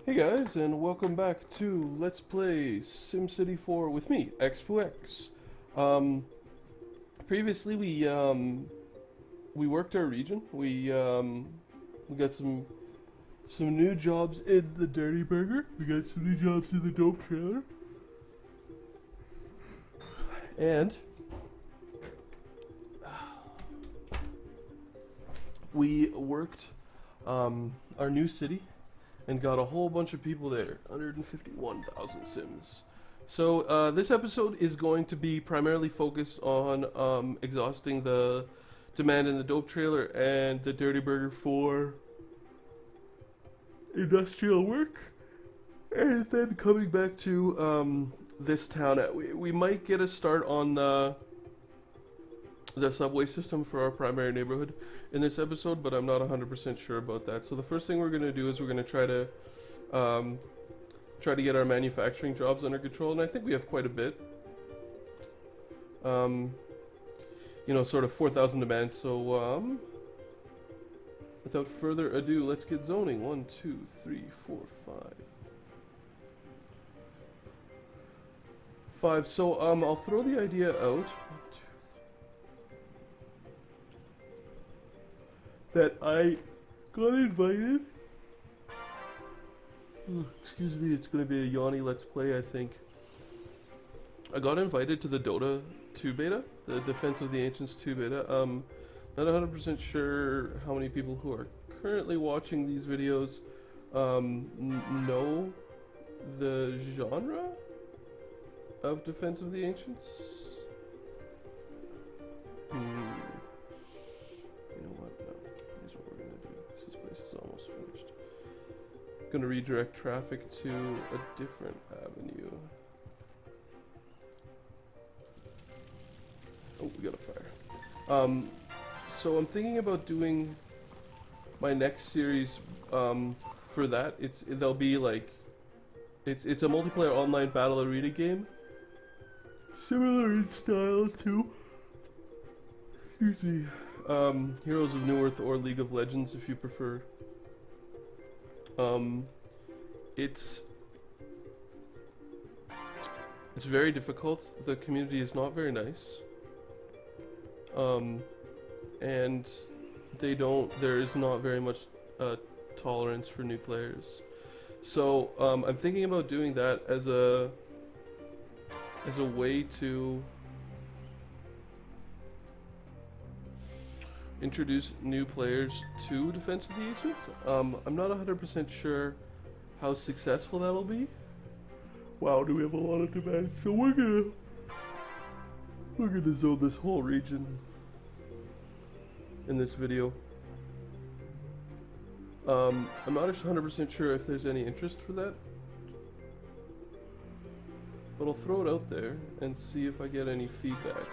Hey guys, and welcome back to Let's Play SimCity 4 with me, X2X. Previously we worked our region. We got some new jobs in the Dirty Burger. We got some new jobs in the Dope Trailer. And we worked our new city and got a whole bunch of people there. 151,000 Sims. So this episode is going to be primarily focused on exhausting the demand in the Dope Trailer and the Dirty Burger for industrial work, and then coming back to this town. We might get a start on the subway system for our primary neighborhood in this episode, but I'm not 100% sure about that. So the first thing we're going to do is we're going to try to get our manufacturing jobs under control, and I think we have quite a bit. You know, sort of 4,000 demand. So without further ado, let's get zoning. 1, 2, 3, 4, 5. So I'll throw the idea out that I got invited. Excuse me, it's gonna be a Yanni Let's Play, I think. I got invited to the Dota 2 beta, the Defense of the Ancients 2 beta. Not 100% sure how many people who are currently watching these videos know the genre of Defense of the Ancients. You know what? No. Here's what we're gonna do. This place is almost finished. Gonna redirect traffic to a different avenue. Oh, we got a fire. So I'm thinking about doing my next series for that. They'll be like it's a multiplayer online battle arena game, similar in style to Heroes of New Earth or League of Legends, if you prefer. It's very difficult. The community is not very nice. And there is not very much tolerance for new players. So I'm thinking about doing that as a way to introduce new players to Defense of the Ancients. I'm not 100% sure how successful that'll be. Wow, do we have a lot of demand? So we're gonna zone this whole region in this video. I'm not 100% sure if there's any interest for that, but I'll throw it out there and see if I get any feedback.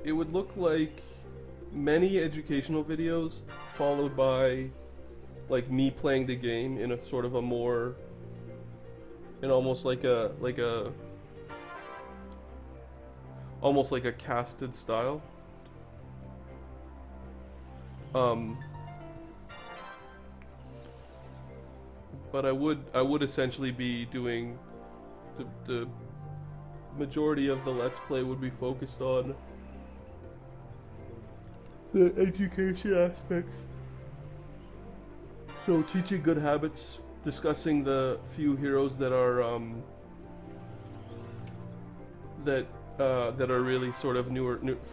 It would look like many educational videos followed by like me playing the game in a sort of a more, in almost like a casted style. But I would essentially be doing the majority of the Let's Play would be focused on the education aspects. So teaching good habits, discussing the few heroes that are that are really sort of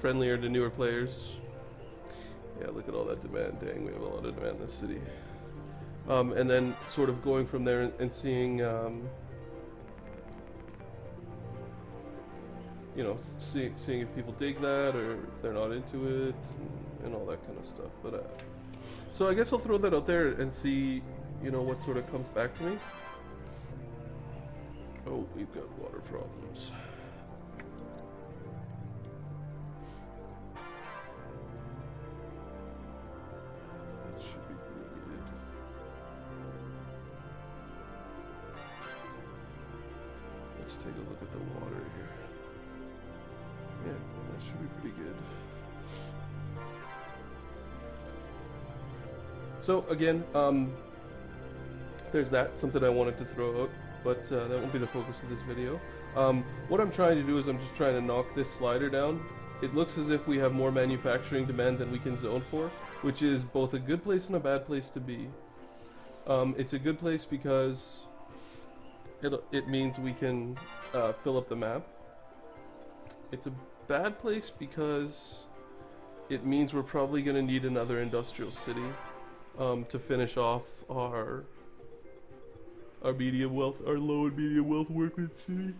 friendlier to newer players. Yeah, look at all that demand. Dang, we have a lot of demand in this city. And then sort of going from there and seeing, you know, seeing if people dig that or if they're not into it and all that kind of stuff. But so I guess I'll throw that out there and see, you know, what sort of comes back to me. Oh, we've got water problems. Let's take a look at the water here. Yeah, that should be pretty good. So again, there's that, something I wanted to throw out, but that won't be the focus of this video. What I'm trying to do is I'm just trying to knock this slider down. It looks as if we have more manufacturing demand than we can zone for, which is both a good place and a bad place to be. It's a good place because it means we can fill up the map. It's a bad place because it means we're probably going to need another industrial city to finish off our medium wealth, our low and medium wealth workman city.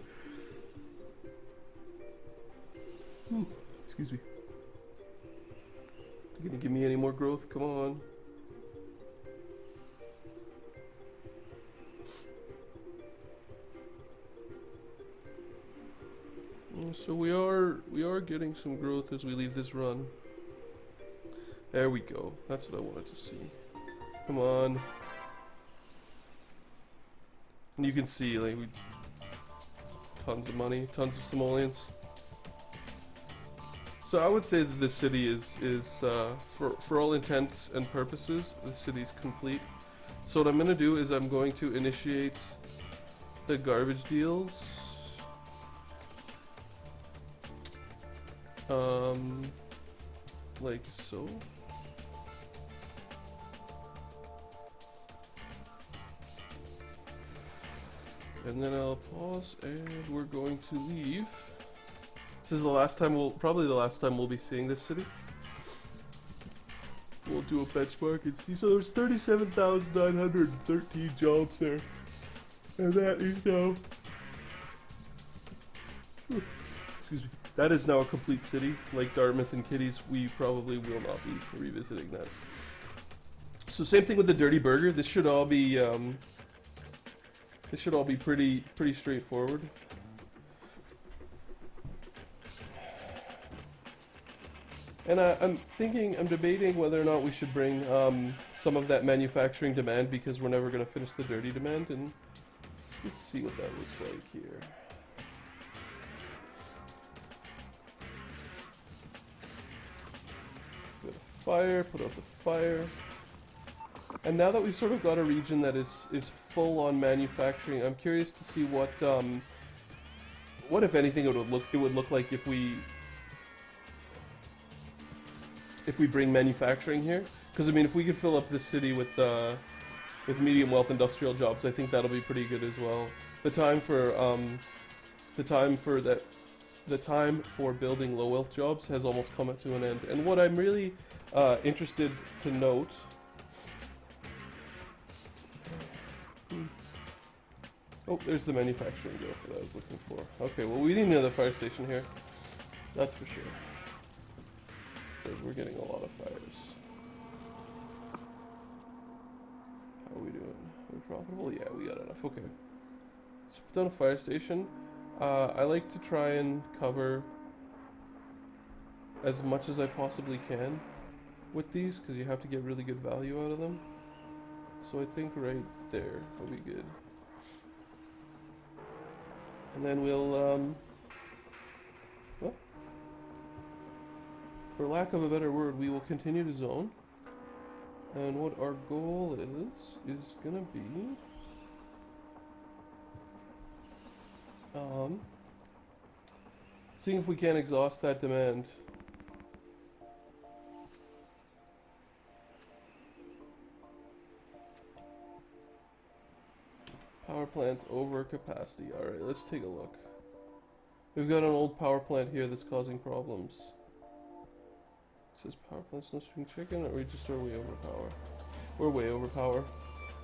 Ooh, excuse me. You gonna give me any more growth? Come on. So we are getting some growth as we leave this run. There we go. That's what I wanted to see. Come on. And you can see, like, tons of money, tons of simoleons. So I would say that this city is for all intents and purposes, the city's complete. So what I'm going to do is I'm going to initiate the garbage deals. Like so. And then I'll pause and we're going to leave. This is the last time probably the last time we'll be seeing this city. We'll do a benchmark and see. So there's 37,913 jobs there. And that is now... excuse me. That is now a complete city. Like Dartmouth and Kitties, we probably will not be revisiting that. So same thing with the Dirty Burger. This should all be pretty straightforward. And I'm debating whether or not we should bring some of that manufacturing demand, because we're never going to finish the dirty demand, and let's see what that looks like here. Put out the fire. And now that we've sort of got a region that is full on manufacturing, I'm curious to see what if anything it would look like if we bring manufacturing here. Because I mean, if we could fill up this city with medium wealth industrial jobs, I think that'll be pretty good as well. The time for building low wealth jobs has almost come to an end. And what I'm really interested to note. Oh, there's the manufacturing growth that I was looking for. Okay, well, we need another fire station here. That's for sure. We're getting a lot of fires. How are we doing? Are we profitable? Yeah, we got enough. Okay. So put down a fire station. I like to try and cover as much as I possibly can with these, because you have to get really good value out of them. So I think right there will be good. And then we'll, well, for lack of a better word, we will continue to zone. And what our goal is gonna be, seeing if we can exhaust that demand. Power plants over capacity. Alright, let's take a look. We've got an old power plant here that's causing problems. It says power plant's no spring chicken, or we just are way over power. We're way over power.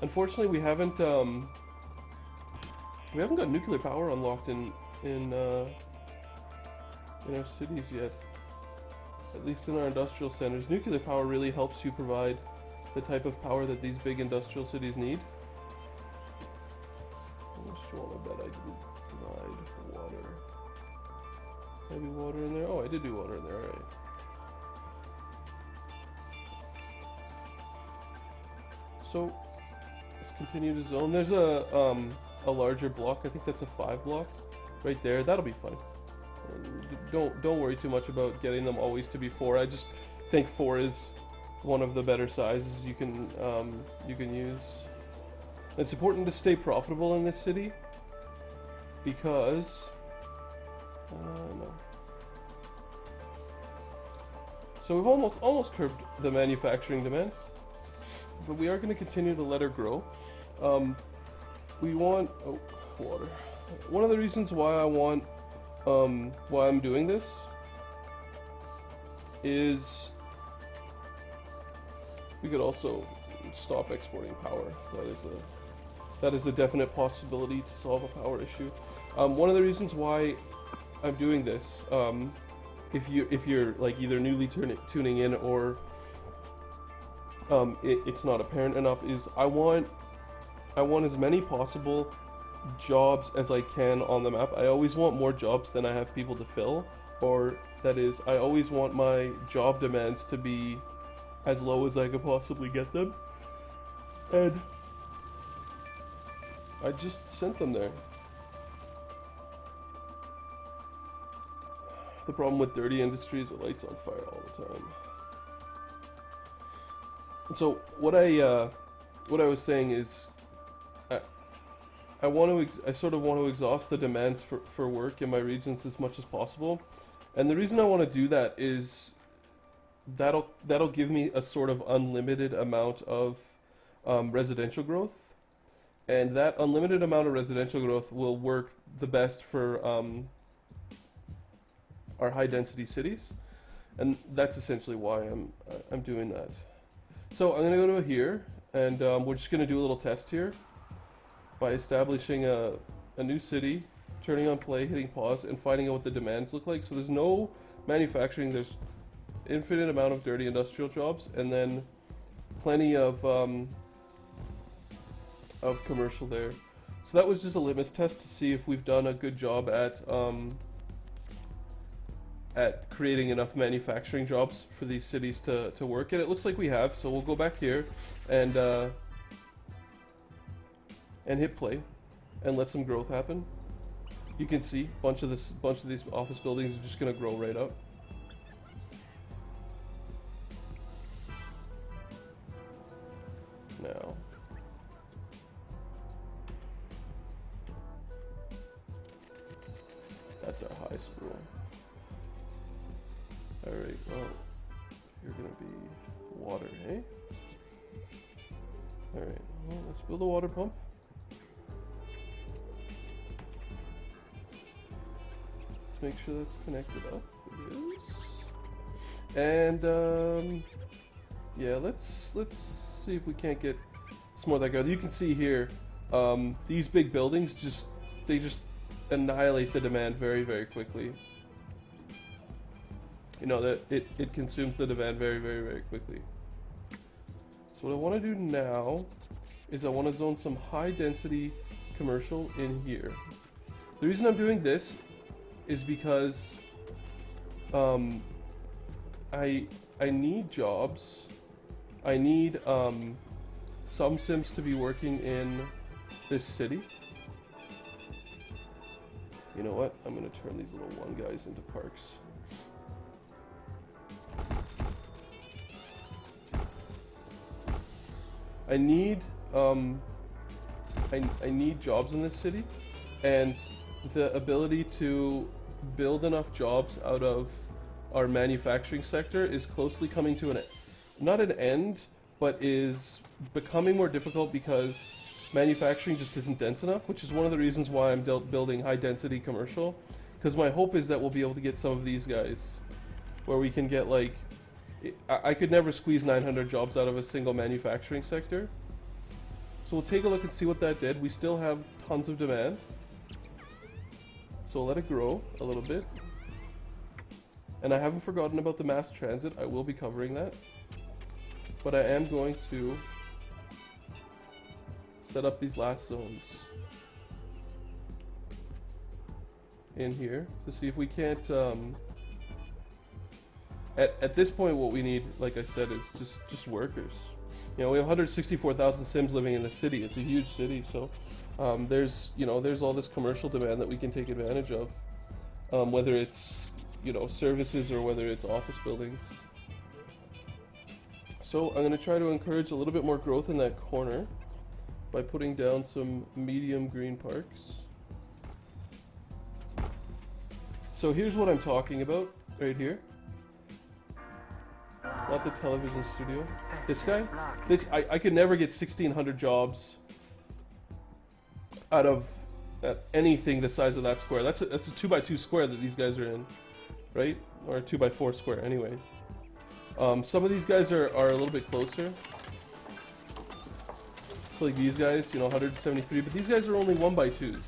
Unfortunately, we haven't got nuclear power unlocked in our cities yet. At least in our industrial centers. Nuclear power really helps you provide the type of power that these big industrial cities need. I bet I didn't provide water. Maybe water in there? Oh, I did do water in there, alright. So, let's continue to zone. There's a larger block. I think that's a 5 block right there. That'll be fun. Don't worry too much about getting them always to be 4. I just think 4 is one of the better sizes you can use. It's important to stay profitable in this city because no. So we've almost curbed the manufacturing demand, but we are going to continue to let her grow. We want water. One of the reasons why why I'm doing this is we could also stop exporting power. That is a definite possibility to solve a power issue. One of the reasons why I'm doing this, if you're like either newly tuning in or it's not apparent enough, is I want as many possible jobs as I can on the map. I always want more jobs than I have people to fill, or that is, I always want my job demands to be as low as I could possibly get them. And I just sent them there. The problem with dirty industry is it lights on fire all the time. And so what I was saying is, I sort of want to exhaust the demands for work in my regions as much as possible, and the reason I want to do that is that'll give me a sort of unlimited amount of residential growth, and that unlimited amount of residential growth will work the best for our high density cities, and that's essentially why I'm doing that. So I'm gonna go to here, and we're just gonna do a little test here by establishing a new city, turning on play, hitting pause, and finding out what the demands look like. So there's no manufacturing, there's infinite amount of dirty industrial jobs, and then plenty of commercial there. So that was just a litmus test to see if we've done a good job at creating enough manufacturing jobs for these cities to work, and it looks like we have. So we'll go back here and hit play and let some growth happen. You can see bunch of these office buildings are just going to grow right up. Now, that's our high school. Alright, well, you're gonna be water, eh? Alright, well, let's build a water pump. Let's make sure that's connected up. It is. And, yeah, let's see if we can't get some more of that going. You can see here, these big buildings just annihilate the demand very, very quickly. You know, that it consumes the demand very, very, very quickly. So what I want to do now is I want to zone some high density commercial in here. The reason I'm doing this is because I need jobs. I need some Sims to be working in this city. You know what? I'm going to turn these little one guys into parks. I need jobs in this city, and the ability to build enough jobs out of our manufacturing sector is closely coming to not an end, but is becoming more difficult because manufacturing just isn't dense enough, which is one of the reasons why I'm building high density commercial, because my hope is that we'll be able to get some of these guys where we can get like, I could never squeeze 900 jobs out of a single manufacturing sector. So we'll take a look and see what that did. We still have tons of demand. So let it grow a little bit. And I haven't forgotten about the mass transit. I will be covering that. But I am going to set up these last zones in here to see if we can't at this point what we need, like I said, is just workers. You know, we have 164,000 Sims living in the city. It's a huge city, so there's all this commercial demand that we can take advantage of, whether it's services or whether it's office buildings. So I'm going to try to encourage a little bit more growth in that corner by putting down some medium green parks. So here's what I'm talking about right here. Not the television studio. This guy? I could never get 1,600 jobs out of anything the size of that square. That's a 2x2 square that these guys are in, right? Or a 2x4 square anyway. Some of these guys are a little bit closer. So like these guys, 173, but these guys are only 1x2s.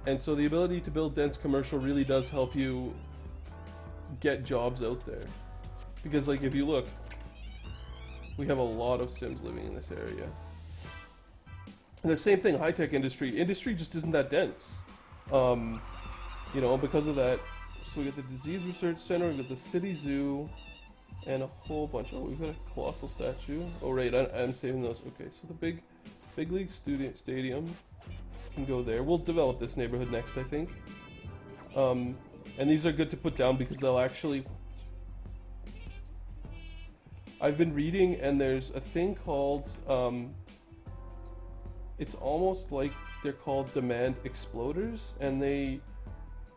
And so the ability to build dense commercial really does help you get jobs out there. Because like if you look, we have a lot of Sims living in this area. And the same thing, high-tech industry. Industry just isn't that dense. Because of that. So we got the Disease Research Center, we got the City Zoo, and a whole bunch. Oh, we've got a colossal statue. Oh, right, I'm saving those. Okay, so the big league stadium can go there. We'll develop this neighborhood next, I think. And these are good to put down because they'll actually... I've been reading, and there's a thing called, it's almost like they're called demand exploders, and they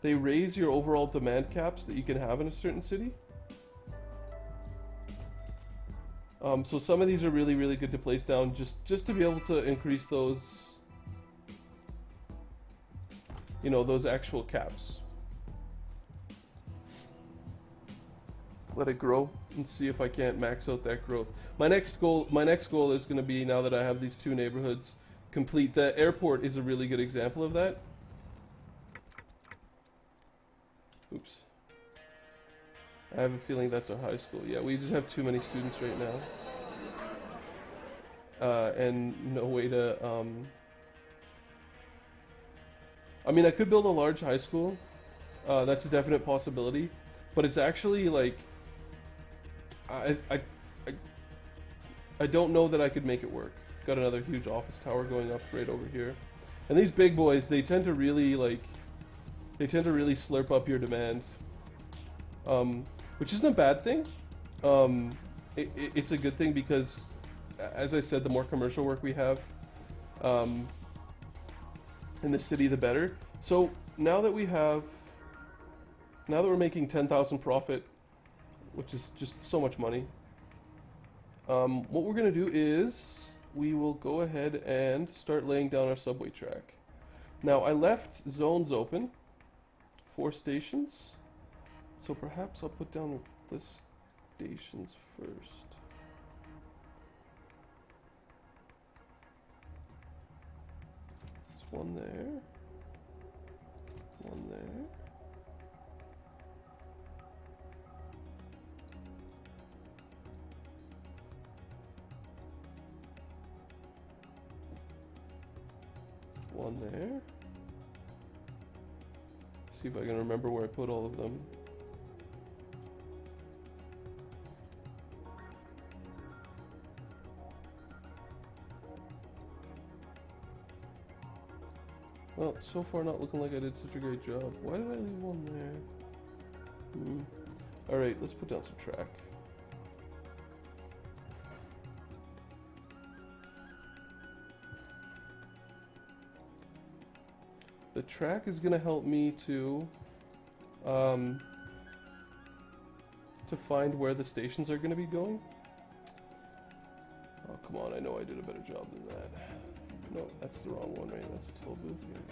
raise your overall demand caps that you can have in a certain city. So some of these are really, really good to place down just to be able to increase those, those actual caps. Let it grow and see if I can't max out that growth. My next goal is going to be, now that I have these two neighborhoods complete. The airport is a really good example of that. Oops. I have a feeling that's our high school. Yeah, we just have too many students right now. And no way to... I mean, I could build a large high school. That's a definite possibility. But it's actually like... I don't know that I could make it work. Got another huge office tower going up right over here. And these big boys, they tend to really slurp up your demand. Which isn't a bad thing. It's a good thing because, as I said, the more commercial work we have in the city, the better. So now that we're making 10,000 profit, which is just so much money, what we're gonna do is we will go ahead and start laying down our subway track. Now I left zones open for stations. So perhaps I'll put down the stations first. There's one there. One there. One there. See if I can remember where I put all of them. Well, so far not looking like I did such a great job. Why did I leave one there? Alright, let's put down some track. The track is going to help me to find where the stations are going to be going. Oh, come on, I know I did a better job than that. No, that's the wrong one, right? That's a toll booth here.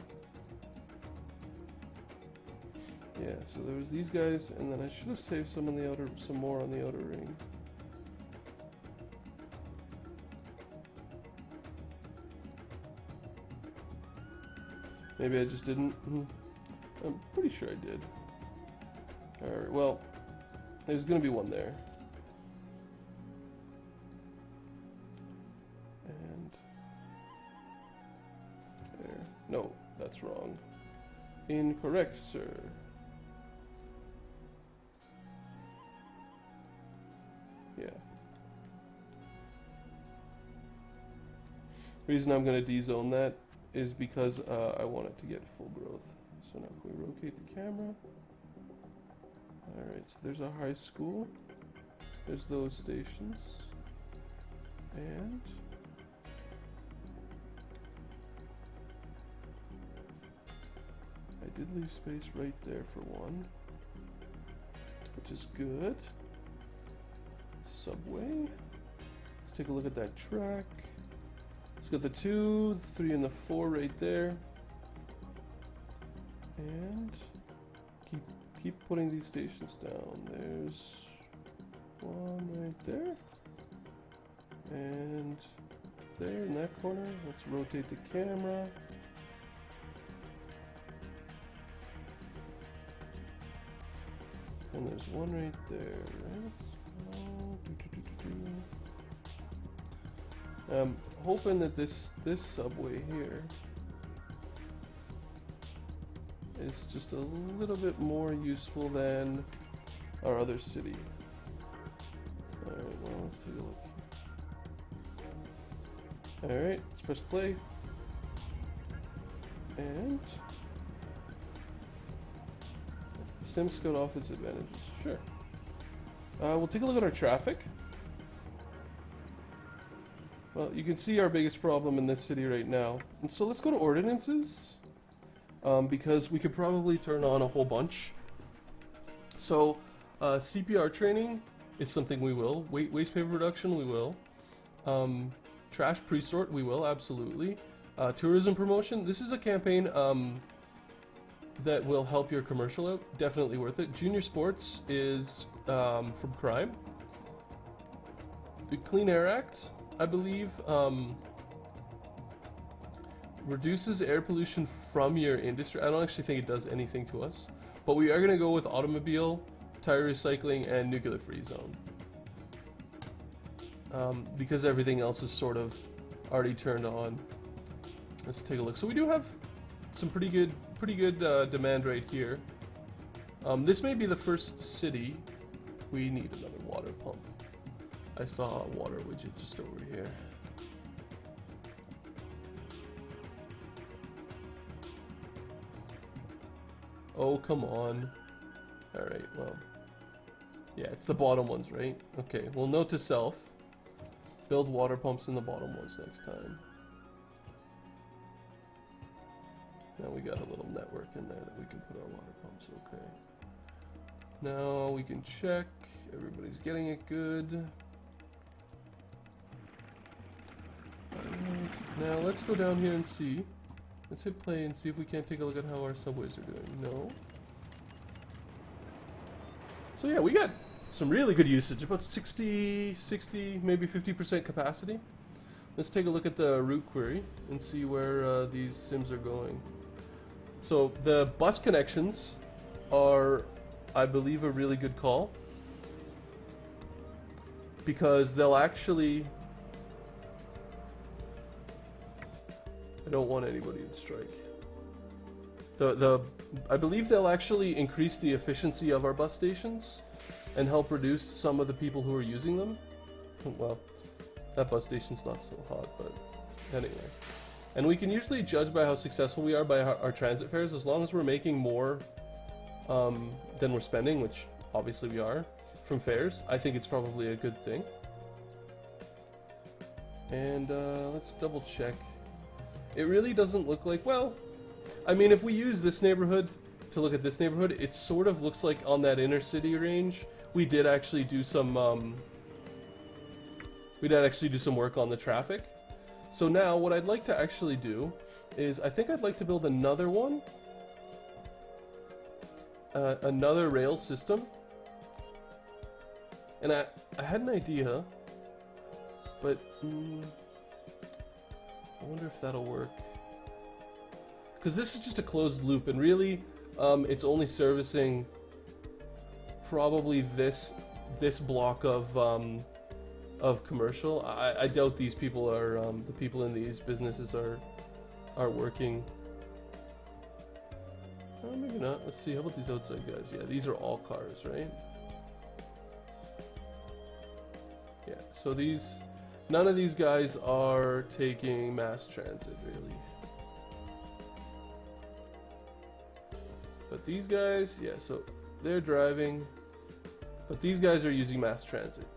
Yeah, so there was these guys, and then I should have saved some more on the outer ring. Maybe I just didn't. I'm pretty sure I did. Alright, well, there's gonna be one there. And there. No, that's wrong. Incorrect, sir. Yeah. Reason I'm gonna de-zone that is because I want it to get full growth. So now can we rotate the camera? Alright, so there's our high school. There's those stations. And I did leave space right there for one, which is good. Subway. Let's take a look at that track. Let's get the 2, the 3, and the 4 right there. And keep putting these stations down. There's one right there. And there in that corner. Let's rotate the camera. And there's one right there, right? I'm hoping that this subway here is just a little bit more useful than our other city. Alright, well, let's take a look. Alright, let's press play. And Sims got off its advantages. Sure. We'll take a look at our traffic. Well, you can see our biggest problem in this city right now. And so let's go to ordinances, because we could probably turn on a whole bunch. So CPR training is something we will. Waste paper reduction, we will. Trash pre-sort, we will, absolutely. Tourism promotion, this is a campaign that will help your commercial out. Definitely worth it. Junior sports is from crime. The Clean Air Act, I believe, reduces air pollution from your industry. I don't actually think it does anything to us, but we are going to go with automobile, tire recycling, and nuclear-free zone, because everything else is sort of already turned on. Let's take a look. So we do have some pretty good demand right here. This may be the first city. We need another water pump. I saw a water widget just over here. Oh, come on. Alright, well. Yeah, it's the bottom ones, right? Okay, well, note to self. Build water pumps in the bottom ones next time. Now we got a little network in there that we can put our water pumps, okay. Now we can check. Everybody's getting it good. Now let's go down here and see. Let's hit play and see if we can't take a look at how our subways are doing. No. So yeah, we got some really good usage. About 60, maybe 50% capacity. Let's take a look at the route query and see where these sims are going. So the bus connections are, I believe, a really good call, because they'll actually... I don't want anybody to strike. I believe they'll actually increase the efficiency of our bus stations and help reduce some of the people who are using them. Well, that bus station's not so hot, but anyway. And we can usually judge by how successful we are by our transit fares. As long as we're making more than we're spending, which obviously we are, from fares, I think it's probably a good thing. And let's double check. It really doesn't look like, well, I mean, if we use this neighborhood to look at this neighborhood, it sort of looks like on that inner city range, we did actually do some work on the traffic. So now what I'd like to actually do is, I think I'd like to build another one, another rail system. And I had an idea, but I wonder if that'll work. Because this is just a closed loop, and really, it's only servicing probably this block of commercial. I doubt these people are the people in these businesses are working. Oh, maybe not. Let's see. How about these outside guys? Yeah, these are all cars, right? Yeah. So these. None of these guys are taking mass transit, really. But these guys, yeah, so they're driving, but these guys are using mass transit.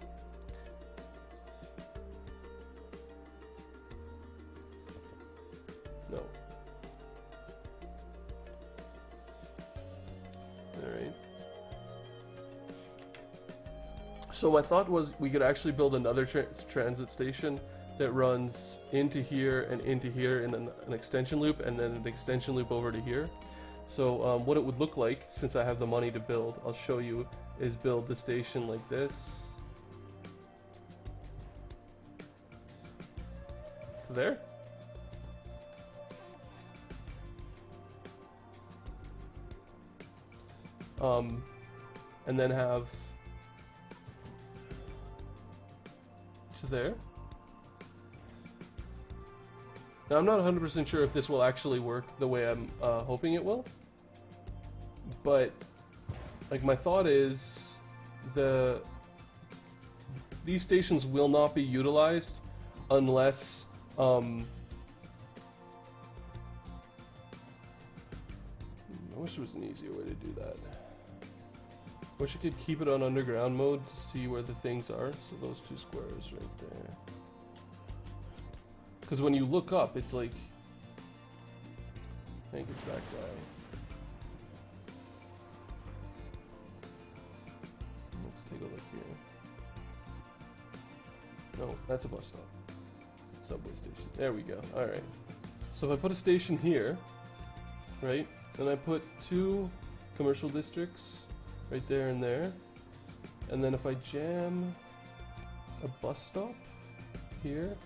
So my thought was we could actually build another transit station that runs into here and into here in an extension loop, and then an extension loop over to here. So what it would look like, since I have the money to build, I'll show you, is build the station like this. To there. And then have to there. Now I'm not 100% sure if this will actually work the way I'm hoping it will, but like my thought is these stations will not be utilized unless I wish there was an easier way to do that. Wish I could keep it on underground mode to see where the things are. So those two squares right there. Because when you look up, it's like, I think it's that guy. Let's take a look here. No, that's a bus stop. Subway station. There we go. Alright. So if I put a station here, right, and I put 2 commercial districts right there and there, and then if I jam a bus stop here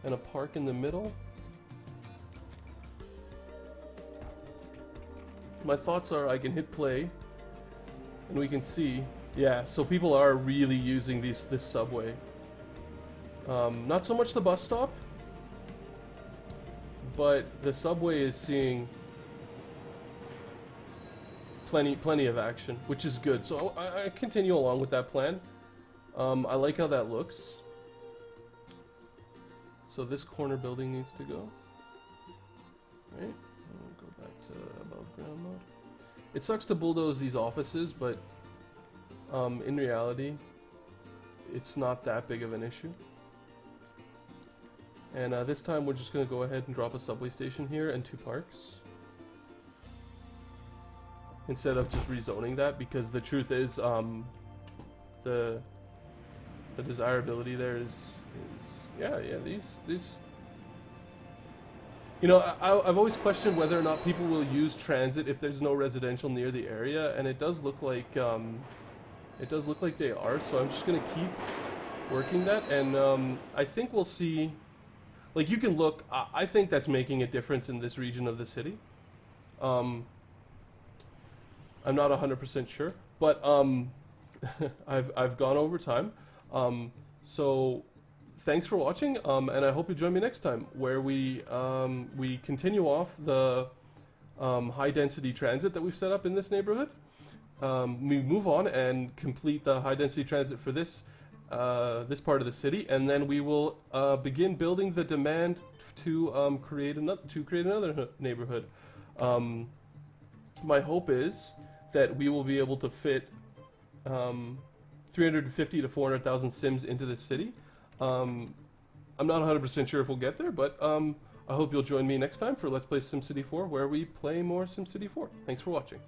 and a park in the middle, my thoughts are I can hit play and we can see, yeah, so people are really using this subway. Not so much the bus stop, but the subway is seeing plenty of action, which is good. So I continue along with that plan. I like how that looks. So this corner building needs to go. Right? I'll go back to above ground mode. It sucks to bulldoze these offices, but in reality, it's not that big of an issue. And this time we're just going to go ahead and drop a subway station here and 2 parks, instead of just rezoning that, because the truth is the desirability there is yeah, these you know, I've always questioned whether or not people will use transit if there's no residential near the area, and it does look like they are. So I'm just gonna keep working that, and I think we'll see. Like, you can look, I think that's making a difference in this region of the city. I'm not 100% sure, but I've gone over time. So thanks for watching, and I hope you join me next time, where we continue off the high density transit that we've set up in this neighborhood. We move on and complete the high density transit for this part of the city, and then we will begin building the demand to create another neighborhood. My hope is that we will be able to fit 350 to 400,000 Sims into the city. I'm not 100% sure if we'll get there, but I hope you'll join me next time for Let's Play SimCity 4, where we play more SimCity 4. Thanks for watching.